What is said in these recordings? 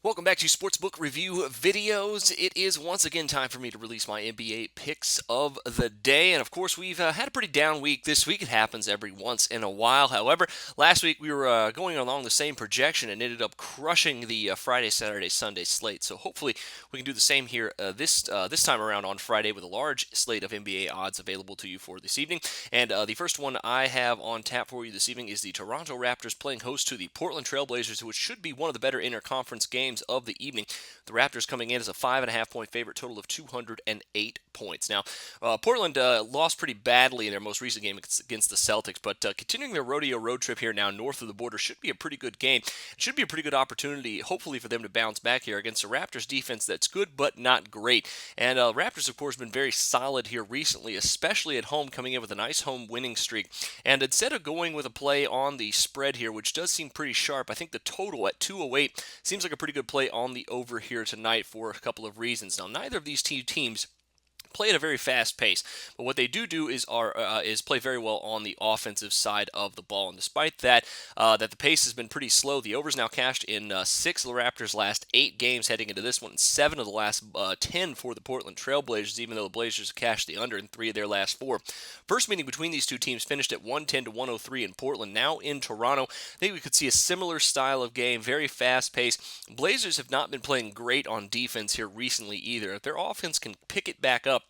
Welcome back to Sportsbook Review Videos. It is once again time for me to release my NBA picks of the day. And of course, we've had a pretty down week this week. It happens every once in a while. However, last week we were going along the same projection and ended up crushing the Friday, Saturday, Sunday slate. So hopefully we can do the same here this time around on Friday with a large slate of NBA odds available to you for this evening. And the first one I have on tap for you this evening is the Toronto Raptors playing host to the Portland Trailblazers, which should be one of the better interconference games of the evening. The Raptors coming in as a 5.5-point favorite, total of 208 points. Now, Portland lost pretty badly in their most recent game against the Celtics, but continuing their rodeo road trip here now north of the border should be a pretty good game. It should be a pretty good opportunity, hopefully, for them to bounce back here against a Raptors defense that's good but not great. And Raptors, of course, been very solid here recently, especially at home, coming in with a nice home winning streak. And instead of going with a play on the spread here, which does seem pretty sharp, I think the total at 208 seems like a pretty good play on the over here tonight for a couple of reasons. Now, neither of these two teams play at a very fast pace, but what they do is play very well on the offensive side of the ball. And despite that, that the pace has been pretty slow. The over's now cashed in 6 of the Raptors' last 8 games heading into this one, and 7 of the last 10 for the Portland Trailblazers, even though the Blazers cashed the under in 3 of their last 4. First meeting between these two teams finished at 110 to 103 in Portland. Now in Toronto, I think we could see a similar style of game, very fast pace. Blazers have not been playing great on defense here recently either. If their offense can pick it back up,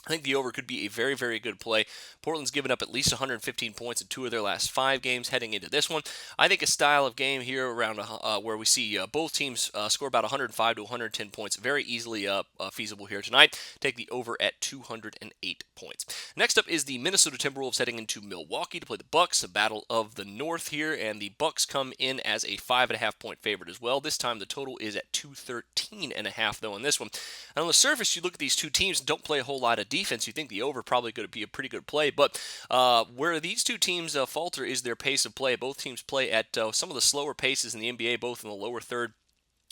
I think the over could be a very, very good play. Portland's given up at least 115 points in 2 of their last 5 games heading into this one. I think a style of game here around where we see both teams score about 105 to 110 points, very easily feasible here tonight. Take the over at 208 points. Next up is the Minnesota Timberwolves heading into Milwaukee to play the Bucks, a battle of the North here, and the Bucks come in as a 5.5-point favorite as well. This time the total is at 213.5 though on this one. And on the surface, you look at these two teams, don't play a whole lot of defense, you think the over probably going to be a pretty good play, but where these two teams falter is their pace of play. Both teams play at some of the slower paces in the NBA, both in the lower third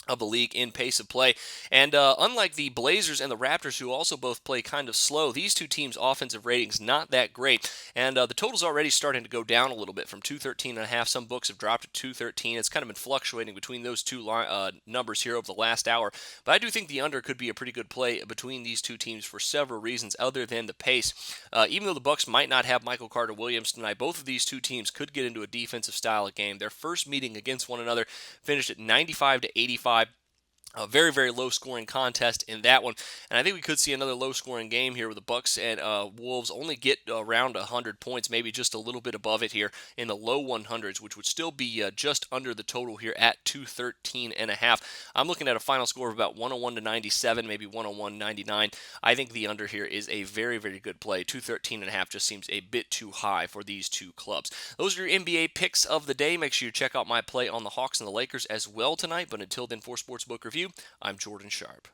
of the league in pace of play. And unlike the Blazers and the Raptors, who also both play kind of slow, these two teams' offensive ratings not that great. And the total's already starting to go down a little bit from 213.5. Some books have dropped to 213. It's kind of been fluctuating between those two numbers here over the last hour. But I do think the under could be a pretty good play between these two teams for several reasons other than the pace. Even though the Bucks might not have Michael Carter-Williams tonight, both of these two teams could get into a defensive style of game. Their first meeting against one another finished at 95 to 85. A very, very low-scoring contest in that one, and I think we could see another low-scoring game here where the Bucks and Wolves only get around 100 points, maybe just a little bit above it here in the low 100s, which would still be just under the total here at 213.5. I'm looking at a final score of about 101 to 97, maybe 101-99. I think the under here is a very, very good play. 213.5 just seems a bit too high for these two clubs. Those are your NBA picks of the day. Make sure you check out my play on the Hawks and the Lakers as well tonight. But until then, for Sportsbook Review, I'm Jordan Sharp.